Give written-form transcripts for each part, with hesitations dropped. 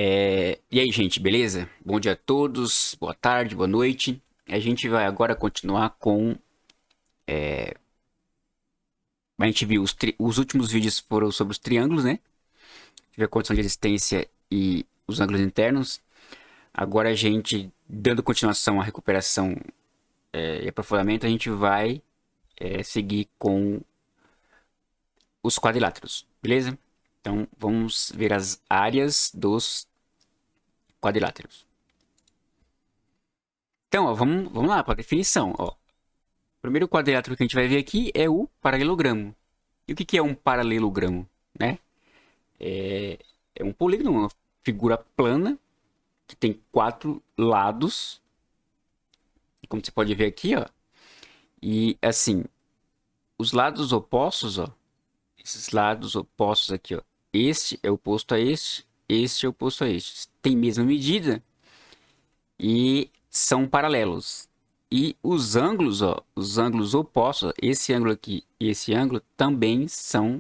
E aí, gente, beleza? Bom dia a todos, boa tarde, boa noite. A gente vai agora continuar com. A gente viu os últimos vídeos foram sobre os triângulos, né? Tive a condição de resistência e os ângulos internos. Agora a gente, dando continuação à recuperação e aprofundamento, a gente vai seguir com os quadriláteros, beleza? Então vamos ver as áreas dos quadriláteros. Então, ó, vamos lá para a definição. Ó. O primeiro quadrilátero que a gente vai ver aqui é o paralelogramo. E o que é um paralelogramo? Né? É um polígono, uma figura plana, que tem 4 lados, como você pode ver aqui, ó. E assim, os lados opostos, ó, esses lados opostos aqui, ó, este é oposto a este é oposto a este. Tem mesma medida e são paralelos. E os ângulos, ó, os ângulos opostos, ó, esse ângulo aqui e esse ângulo também são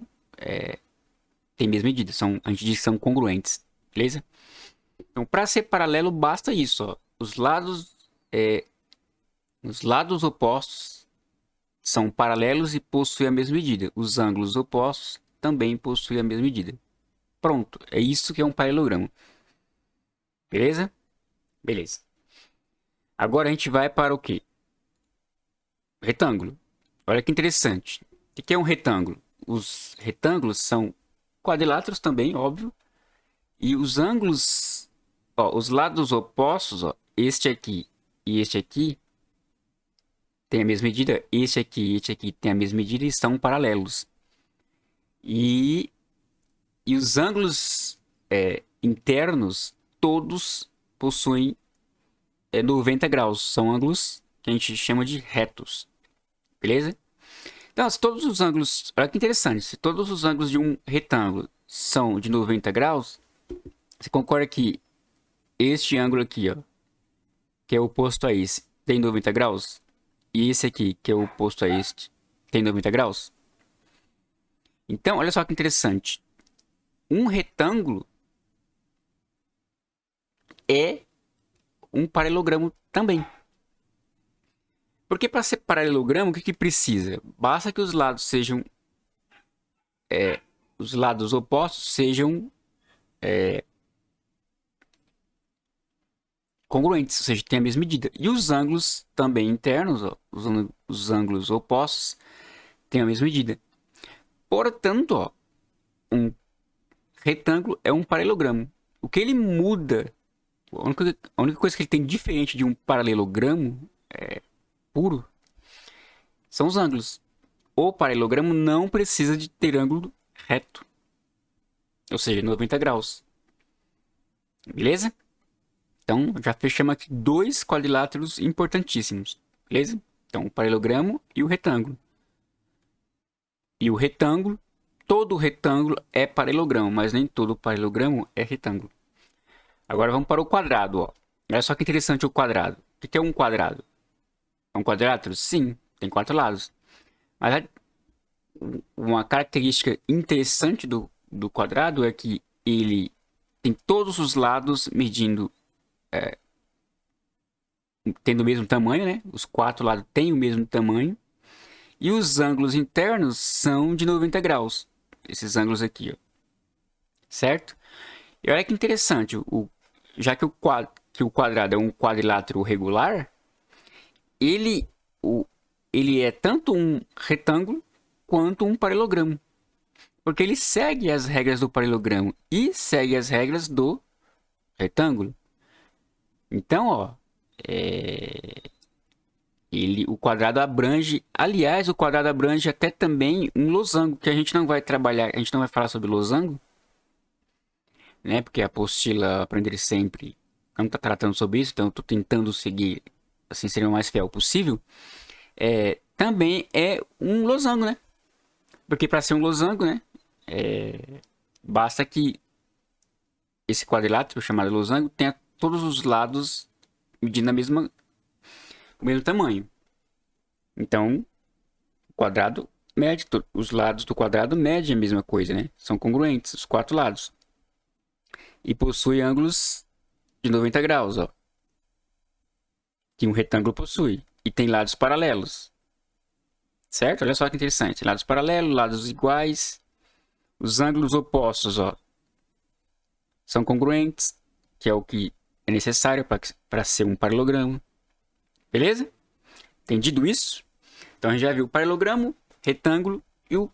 tem mesma medida, a gente diz que são congruentes, beleza? Então, para ser paralelo, basta isso, ó. Os lados opostos são paralelos e possuem a mesma medida. Os ângulos opostos também possuem a mesma medida. Pronto, é isso que é um paralelogramo. Beleza? Beleza. Agora a gente vai para o quê? Retângulo. Olha que interessante. O que é um retângulo? Os retângulos são quadriláteros também, óbvio. E os ângulos, ó, os lados opostos, ó, este aqui e este aqui, tem a mesma medida. Este aqui e este aqui tem a mesma medida e são paralelos. E os ângulos internos, todos possuem 90 graus. São ângulos que a gente chama de retos. Beleza? Então, se todos os ângulos... Olha que interessante. Se todos os ângulos de um retângulo são de 90 graus, você concorda que este ângulo aqui, ó, que é oposto a esse, tem 90 graus? E esse aqui, que é oposto a este, tem 90 graus? Então, olha só que interessante. Um retângulo é um paralelogramo também. Porque para ser paralelogramo, o que precisa? Basta que os lados sejam... os lados opostos sejam congruentes, ou seja, tem a mesma medida. E os ângulos também internos, ó, os ângulos opostos, têm a mesma medida. Portanto, ó, um retângulo é um paralelogramo. O que ele muda, a única coisa que ele tem diferente de um paralelogramo puro, são os ângulos. O paralelogramo não precisa de ter ângulo reto, ou seja, 90 graus. Beleza? Então, já fechamos aqui 2 quadriláteros importantíssimos, beleza? Então, o paralelogramo e o retângulo. E o retângulo, todo retângulo é paralelogramo, mas nem todo paralelogramo é retângulo. Agora vamos para o quadrado, ó. Olha só que interessante o quadrado. O que é um quadrado? É um quadrilátero? Sim, tem 4 lados. Mas uma característica interessante do quadrado é que ele tem todos os lados medindo tendo o mesmo tamanho, né? Os 4 lados têm o mesmo tamanho. E os ângulos internos são de 90 graus. Esses ângulos aqui, ó. Certo? E olha que interessante. Já que o quadrado é um quadrilátero regular, ele é tanto um retângulo quanto um paralelogramo. Porque ele segue as regras do paralelogramo e segue as regras do retângulo. Então, ó, o quadrado abrange, aliás, o quadrado abrange até também um losango, que a gente não vai trabalhar, a gente não vai falar sobre losango, né? Porque a apostila Aprender Sempre não está tratando sobre isso, então eu estou tentando seguir, assim, ser o mais fiel possível. Também é um losango, né? Porque para ser um losango, né? Basta que esse quadrilátero chamado losango tenha todos os lados medindo o mesmo tamanho. Então, o quadrado mede, os lados do quadrado medem a mesma coisa, né? São congruentes, os 4 lados. e possui ângulos de 90 graus, ó. Que um retângulo possui. E tem lados paralelos. Certo? Olha só que interessante. Lados paralelos, lados iguais. Os ângulos opostos, ó, são congruentes, que é o que é necessário para ser um paralelogramo. Beleza? Entendido isso? Então a gente já viu o paralelogramo, retângulo e o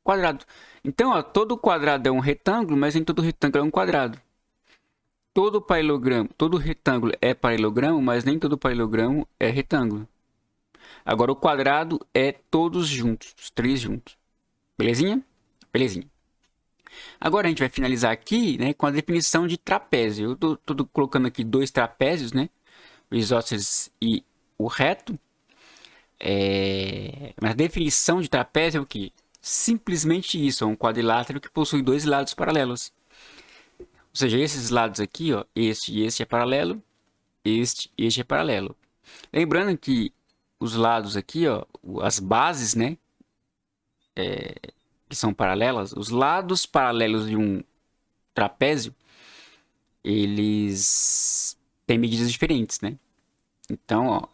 quadrado. Então, ó, todo quadrado é um retângulo, mas nem todo retângulo é um quadrado. Todo paralelogramo, todo retângulo é paralelogramo, mas nem todo paralelogramo é retângulo. Agora o quadrado é todos juntos, os três juntos. Belezinha? Belezinha. Agora a gente vai finalizar aqui, né, com a definição de trapézio. Eu estou colocando aqui dois trapézios, né, o isósceles e o reto. Mas a definição de trapézio é o quê? Simplesmente isso, é um quadrilátero que possui dois lados paralelos. Ou seja, esses lados aqui, ó, este e este é paralelo, este e este é paralelo. Lembrando que os lados aqui, ó, as bases, né, que são paralelas, os lados paralelos de um trapézio, eles têm medidas diferentes, né? Então, ó,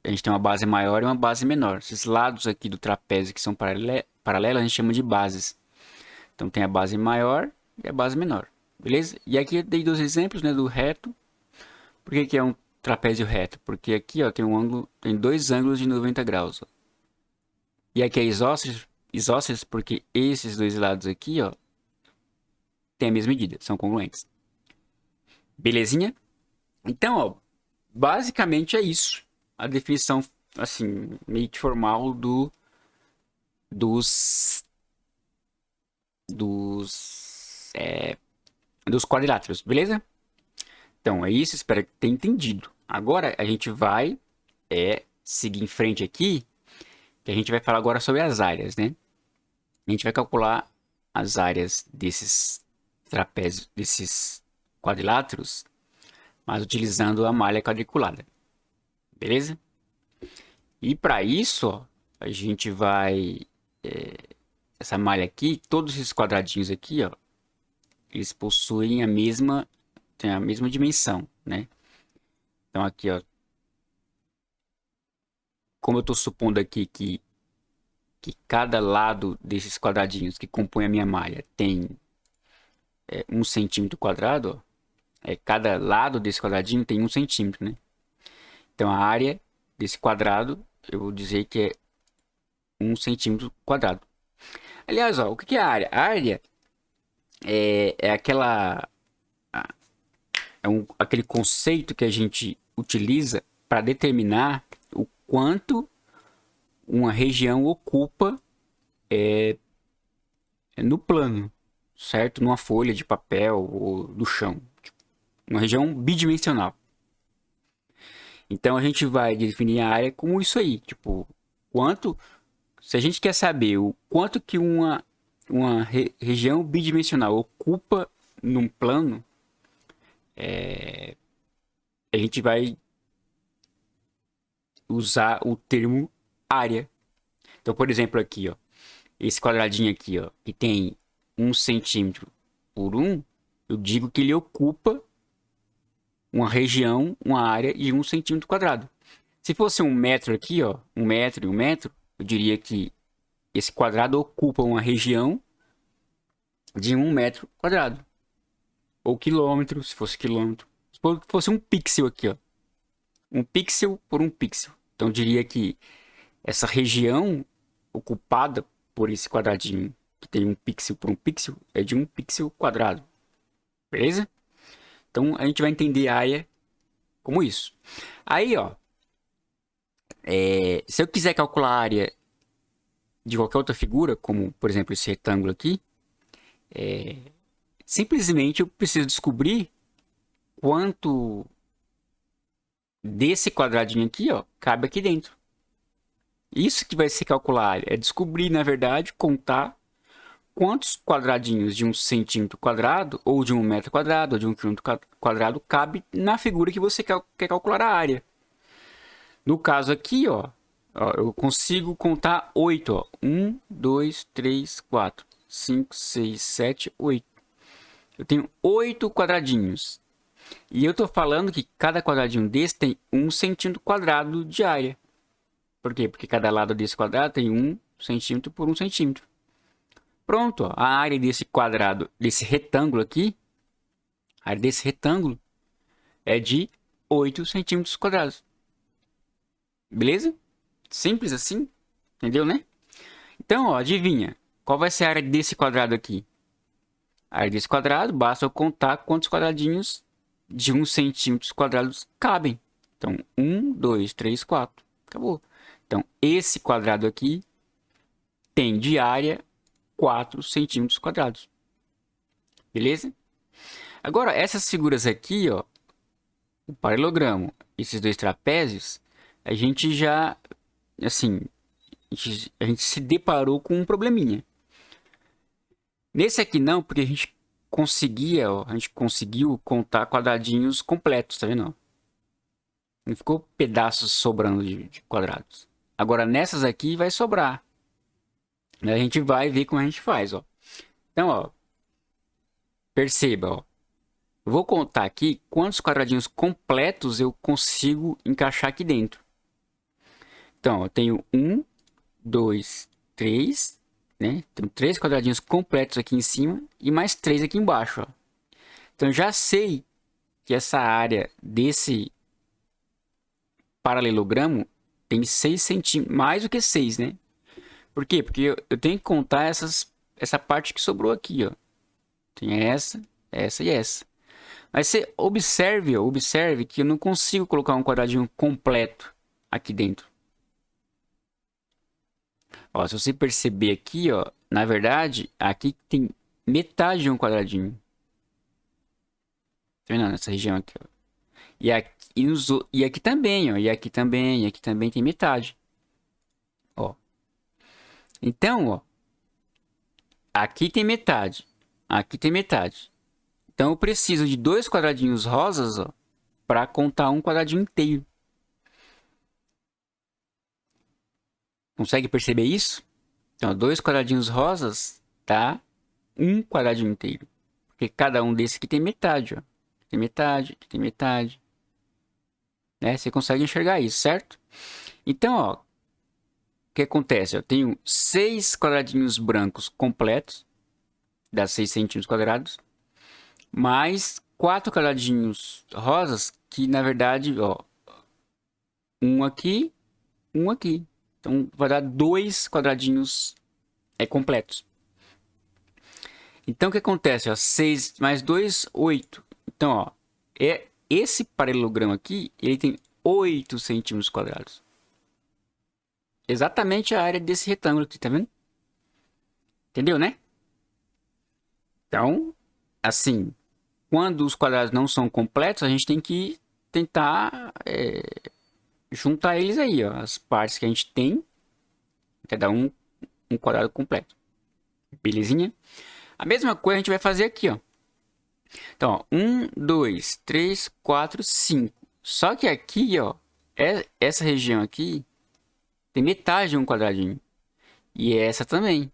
a gente tem uma base maior e uma base menor. Esses lados aqui do trapézio que são paralelos, a gente chama de bases. Então, tem a base maior e a base menor, beleza? E aqui eu dei dois exemplos, né, do reto. Por que é um trapézio reto? Porque aqui, ó, tem dois ângulos de 90 graus, ó. E aqui é isósceles porque esses dois lados aqui, ó, têm a mesma medida, são congruentes. Belezinha? Então, ó, basicamente é isso. A definição, assim, meio que formal dos quadriláteros, beleza? Então, é isso, espero que tenha entendido. Agora, a gente vai seguir em frente aqui, que a gente vai falar agora sobre as áreas, né? A gente vai calcular as áreas desses trapézios, desses quadriláteros, mas utilizando a malha quadriculada. Beleza? E para isso, ó, a gente vai... essa malha aqui, todos esses quadradinhos aqui, ó, eles possuem tem a mesma dimensão, né? Então aqui, ó, como eu estou supondo aqui que cada lado desses quadradinhos que compõem a minha malha tem 1 centímetro quadrado, ó, cada lado desse quadradinho tem 1 centímetro, né? Então a área desse quadrado, eu vou dizer que é 1 centímetro quadrado. Aliás, ó, o que é a área? A área é aquele conceito que a gente utiliza para determinar o quanto uma região ocupa no plano, certo? Numa folha de papel ou do chão. Uma região bidimensional. Então a gente vai definir a área como isso aí, tipo, se a gente quer saber o quanto que uma região bidimensional ocupa num plano, a gente vai usar o termo área. Então, por exemplo, aqui, ó, esse quadradinho aqui, ó, que tem 1 centímetro por 1, eu digo que ele ocupa uma região, uma área de 1 centímetro quadrado. Se fosse 1 metro aqui, ó, 1 metro e 1 metro, eu diria que esse quadrado ocupa uma região de 1 metro quadrado. Ou quilômetro, se fosse quilômetro. Se fosse um pixel aqui, ó. 1 pixel por 1 pixel. Então eu diria que essa região ocupada por esse quadradinho que tem 1 pixel por 1 pixel é de 1 pixel quadrado. Beleza? Então a gente vai entender a área como isso. Aí, ó, se eu quiser calcular a área de qualquer outra figura, como por exemplo esse retângulo aqui, simplesmente eu preciso descobrir quanto desse quadradinho aqui, ó, cabe aqui dentro. Isso que vai ser calcular é descobrir, na verdade, contar quantos quadradinhos de 1 centímetro quadrado, ou de 1 metro quadrado, ou de 1 quilômetro quadrado cabe na figura que você quer calcular a área. No caso aqui, ó, eu consigo contar 8, ó. 1, 2, 3, 4, 5, 6, 7, 8. eu tenho 8 quadradinhos. E eu tô falando que cada quadradinho desse tem 1 centímetro quadrado de área. Por quê? Porque cada lado desse quadrado tem 1 centímetro por 1 centímetro. Pronto, ó. A área desse quadrado, desse retângulo aqui, a área desse retângulo é de 8 centímetros quadrados. Beleza? Simples assim. Entendeu, né? Então, ó, adivinha. Qual vai ser a área desse quadrado aqui? A área desse quadrado, basta eu contar quantos quadradinhos de 1 centímetro quadrados cabem. Então, 1, 2, 3, 4. Acabou. Então, esse quadrado aqui tem de área 4 centímetros quadrados. Beleza? Agora, essas figuras aqui, ó, o paralelogramo, esses dois trapézios, a gente já, assim, a gente se deparou com um probleminha. Nesse aqui não, porque a gente conseguia, ó, a gente conseguiu contar quadradinhos completos, tá vendo? Não ficou pedaços sobrando de quadrados. Agora nessas aqui vai sobrar. A gente vai ver como a gente faz, ó. Então, ó, perceba, ó. Eu vou contar aqui quantos quadradinhos completos eu consigo encaixar aqui dentro. Então, eu tenho 1, 2, 3, né? Tenho 3 quadradinhos completos aqui em cima e mais 3 aqui embaixo, ó. Então, eu já sei que essa área desse paralelogramo tem 6 centímetros, mais do que 6, né? Por quê? Porque eu tenho que contar essa parte que sobrou aqui, ó. Tem essa, essa e essa. Mas você observe, ó, observe que eu não consigo colocar um quadradinho completo aqui dentro. Ó, se você perceber aqui, ó, na verdade, aqui tem metade de um quadradinho. Tá vendo? Nessa região aqui, ó. E aqui também, ó. E aqui também tem metade. Ó. Então, ó. Aqui tem metade. Aqui tem metade. Então eu preciso de 2 quadradinhos rosas, ó, para contar um quadradinho inteiro. Consegue perceber isso? Então, 2 quadradinhos rosas dá um quadradinho inteiro. Porque cada um desses aqui tem metade, ó. Tem metade, aqui tem metade. Né? Você consegue enxergar isso, certo? Então, ó, o que acontece? Eu tenho 6 quadradinhos brancos completos, dá 6 centímetros quadrados, mais 4 quadradinhos rosas, que na verdade, ó, um aqui, um aqui. Então, vai dar 2 quadradinhos completos. Então, o que acontece? Ó, 6 mais 2, 8. Então, ó, esse paralelogramo aqui, ele tem 8 centímetros quadrados. Exatamente a área desse retângulo aqui, tá vendo? Entendeu, né? Então, assim, quando os quadrados não são completos, a gente tem que tentar juntar eles aí, ó. As partes que a gente tem, até dar um quadrado completo. Belezinha? A mesma coisa a gente vai fazer aqui, ó. Então, ó, 1, 2, 3, 4, 5. Só que aqui, ó, essa região aqui tem metade de um quadradinho. E essa também.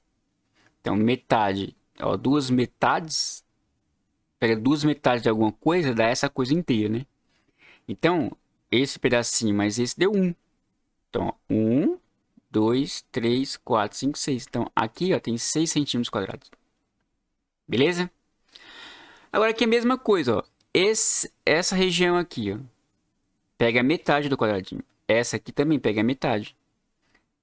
Então, metade, ó, 2 metades. Pega 2 metades de alguma coisa, dá essa coisa inteira, né? Então, esse pedacinho mais esse deu 1. Então, ó, 1, 2, 3, 4, 5, 6. Então, aqui, ó, tem 6 centímetros quadrados. Beleza? Agora aqui é a mesma coisa, ó. Essa região aqui, ó, pega a metade do quadradinho. Essa aqui também pega a metade.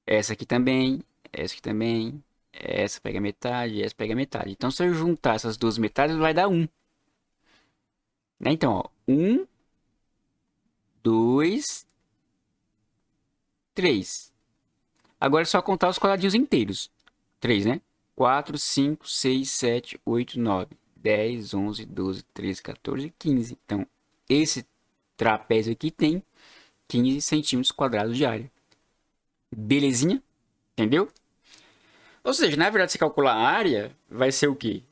Essa aqui também, essa aqui também. Essa pega a metade, essa pega a metade. Então, se eu juntar essas duas metades, vai dar 1. Né? Então, ó, 1, 2, 3. Agora é só contar os quadradinhos inteiros. 3, né? 4, 5, 6, 7, 8, 9, 10, 11, 12, 13, 14, 15. Então, esse trapézio aqui tem 15 centímetros quadrados de área. Belezinha? Entendeu? Ou seja, na verdade, se calcular a área, vai ser o quê?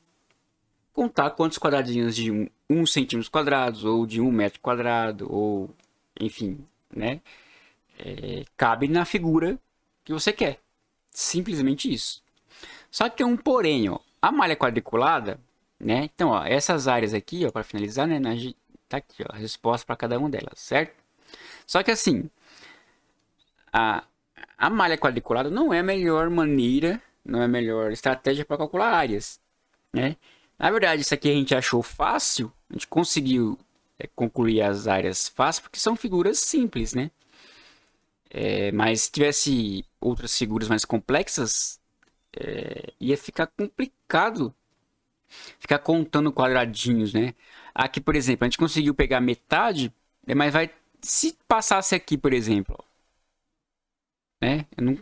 Contar quantos quadradinhos de 1 centímetro quadrados, ou de 1 metro quadrado, ou enfim, né? Cabe na figura que você quer. Simplesmente isso. Só que tem um porém, ó. A malha quadriculada, né? Então, ó, essas áreas aqui, ó, para finalizar, né, tá aqui, ó, a resposta para cada uma delas, certo? Só que assim, a, a malha quadriculada não é a melhor maneira, não é a melhor estratégia para calcular áreas, né? Na verdade, isso aqui a gente achou fácil, a gente conseguiu concluir as áreas fácil porque são figuras simples, né? Mas se tivesse outras figuras mais complexas, ia ficar complicado ficar contando quadradinhos, né? Aqui, por exemplo, a gente conseguiu pegar metade, né, mas vai. Se passasse aqui, por exemplo, ó, né? Eu não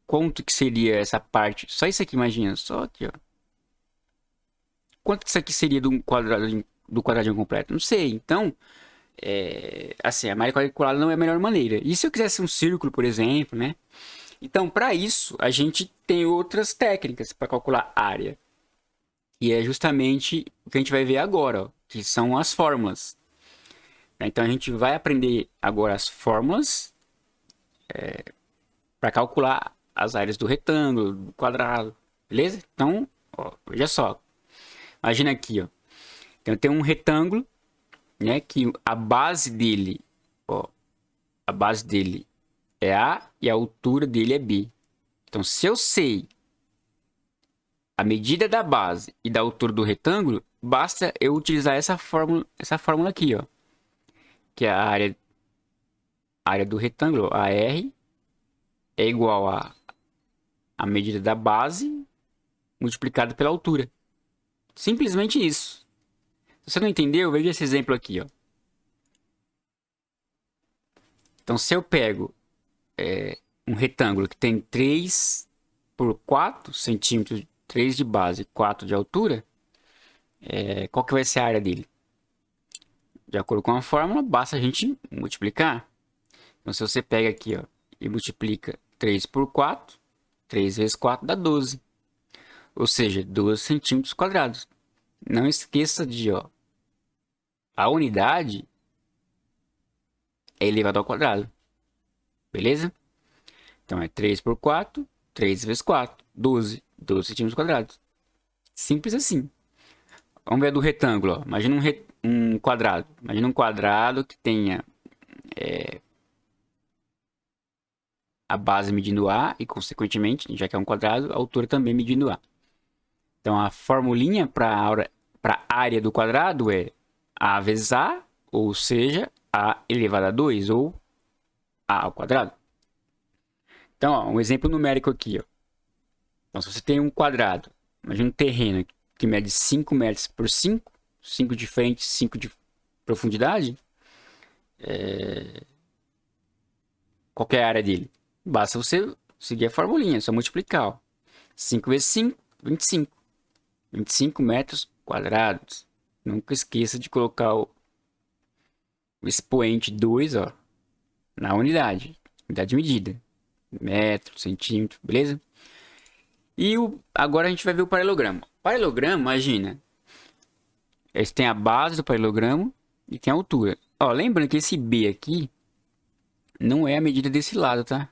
quanto que seria essa parte. Só isso aqui, imagina. Só aqui, ó. Quanto que isso aqui seria do quadradinho completo? Não sei. Então, assim, a malha quadriculada não é a melhor maneira. E se eu quisesse um círculo, por exemplo, né? Então, para isso, a gente tem outras técnicas para calcular área. E é justamente o que a gente vai ver agora, ó, que são as fórmulas. Então, a gente vai aprender agora as fórmulas para calcular as áreas do retângulo, do quadrado, beleza? Então, ó, veja só. Imagina aqui, ó. Então, eu tenho um retângulo, né? Que a base dele, ó, a base dele é A e a altura dele é B. Então, se eu sei a medida da base e da altura do retângulo, basta eu utilizar essa fórmula aqui, ó, que é a área do retângulo, AR, é igual a medida da base multiplicada pela altura. Simplesmente isso. Se você não entendeu, veja esse exemplo aqui, ó. Então, se eu pego um retângulo que tem 3 por 4 centímetros, 3 de base e 4 de altura, qual que vai ser a área dele? De acordo com a fórmula, basta a gente multiplicar. Então, se você pega aqui, ó, e multiplica 3 por 4, 3 vezes 4 dá 12. Ou seja, 12 centímetros quadrados. Não esqueça de, ó, a unidade é elevado ao quadrado. Beleza? Então, é 3 por 4, 3 vezes 4, 12. 12 centímetros quadrados. Simples assim. Vamos ver a do retângulo, ó. Imagina um quadrado. Imagina um quadrado que tenha a base medindo A e, consequentemente, já que é um quadrado, a altura também medindo A. Então, a formulinha para a área do quadrado é A vezes A, ou seja, A elevado a 2, ou A ao quadrado. Então, ó, um exemplo numérico aqui. Ó. Então, se você tem um quadrado, imagina um terreno que mede 5 metros por 5, 5 de frente, 5 de profundidade, qual é a área dele? Basta você seguir a formulinha, é só multiplicar. Ó. 5 vezes 5, 25. 25 metros quadrados. Nunca esqueça de colocar o expoente 2, ó, na unidade. Unidade de medida. Metro, centímetro, beleza? E agora a gente vai ver o paralelogramo. Paralelogramo, imagina. Eles têm a base do paralelogramo e tem a altura. Ó, lembrando que esse B aqui não é a medida desse lado, tá?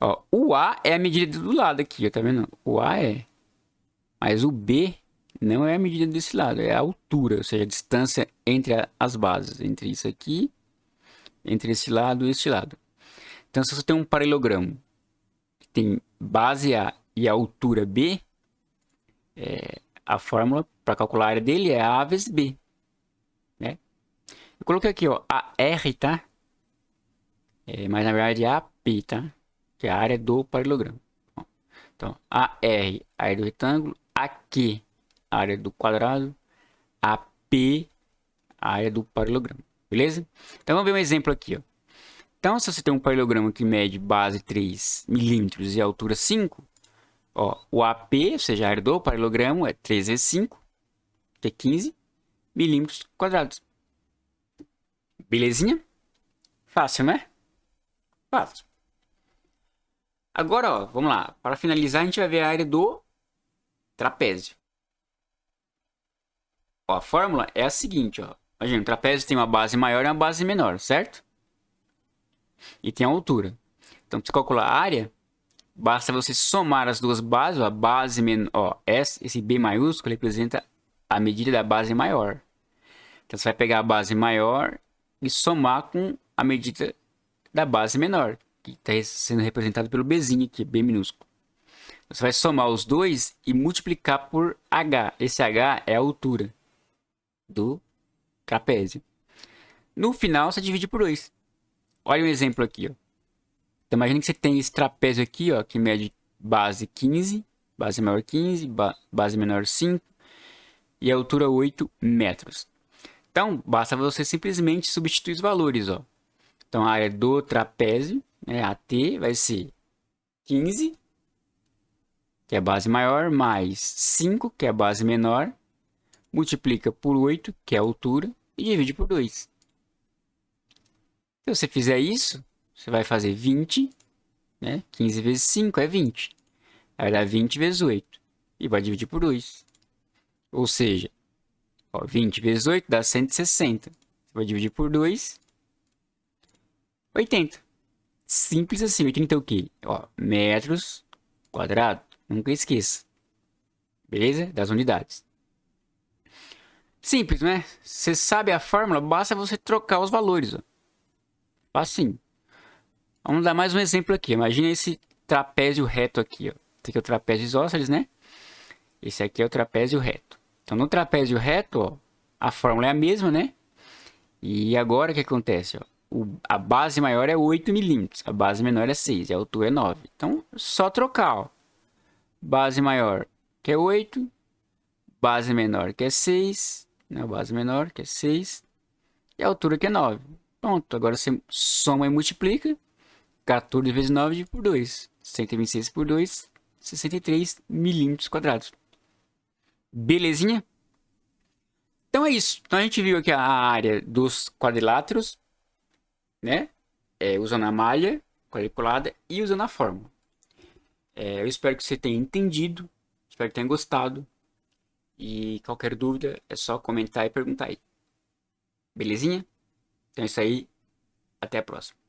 Ó, o A é a medida do lado aqui, ó, tá vendo? O A é. Mas o B não é a medida desse lado, é a altura, ou seja, a distância entre as bases. Entre isso aqui, entre esse lado e esse lado. Então, se você tem um paralelogramo que tem base A e altura B, a fórmula para calcular a área dele é A vezes B. Né? Eu coloquei aqui, ó, AR, tá? Mas na verdade é AP, tá? Que é a área do paralelogramo. Então, AR, a área do retângulo, AQ, a área do quadrado, AP, a área do paralelogramo. Beleza? Então, vamos ver um exemplo aqui, ó. Então, se você tem um paralelogramo que mede base 3 milímetros e altura 5, ó, o AP, ou seja, a área do paralelogramo, é 3 vezes 5, que é 15 milímetros quadrados. Belezinha? Fácil, né? Fácil. Agora, ó, vamos lá. Para finalizar, a gente vai ver a área do trapézio. Ó, a fórmula é a seguinte, ó. Imagina, o trapézio tem uma base maior e uma base menor, certo? E tem a altura. Então, para você calcular a área, basta você somar as duas bases, ó, a base menor, ó, esse B maiúsculo representa a medida da base maior. Então você vai pegar a base maior e somar com a medida da base menor, que está sendo representado pelo Bzinho aqui, B minúsculo. Você vai somar os dois e multiplicar por H. Esse H é a altura do trapézio. No final, você divide por 2. Olha um exemplo aqui, ó. Então, imagina que você tem esse trapézio aqui, ó, que mede base 15, base maior 15, base menor 5 e a altura 8 metros. Então, basta você simplesmente substituir os valores, ó. Então, a área do trapézio, né, AT, vai ser 15, que é a base maior, mais 5, que é a base menor, multiplica por 8, que é a altura, e divide por 2. Se você fizer isso, você vai fazer 20, né? 15 vezes 5 é 20. Aí dá 20 vezes 8. E vai dividir por 2. Ou seja, ó, 20 vezes 8 dá 160. Você vai dividir por 2, 80. Simples assim. 80 é o quê? Ó, metros quadrados. Nunca esqueça. Beleza? Das unidades. Simples, né? Você sabe a fórmula, basta você trocar os valores. Ó. Assim. Vamos dar mais um exemplo aqui. Imagina esse trapézio reto aqui. Ó. Esse aqui é o trapézio isósceles, né? Esse aqui é o trapézio reto. Então, no trapézio reto, ó, a fórmula é a mesma, né? E agora o que acontece? Ó? A base maior é 8 milímetros, a base menor é 6 e a altura é 9. Então, só trocar. Ó. Base maior que é 8, base menor que é 6, né? Base menor que é 6 e a altura que é 9. Pronto, agora você soma e multiplica. 14 vezes 9 por 2. 126 por 2, 63 milímetros quadrados. Belezinha? Então é isso. Então a gente viu aqui a área dos quadriláteros, né? Usando a malha quadriculada e usando a fórmula. Eu espero que você tenha entendido. Espero que tenha gostado. E qualquer dúvida é só comentar e perguntar aí. Belezinha? Então é isso aí. Até a próxima.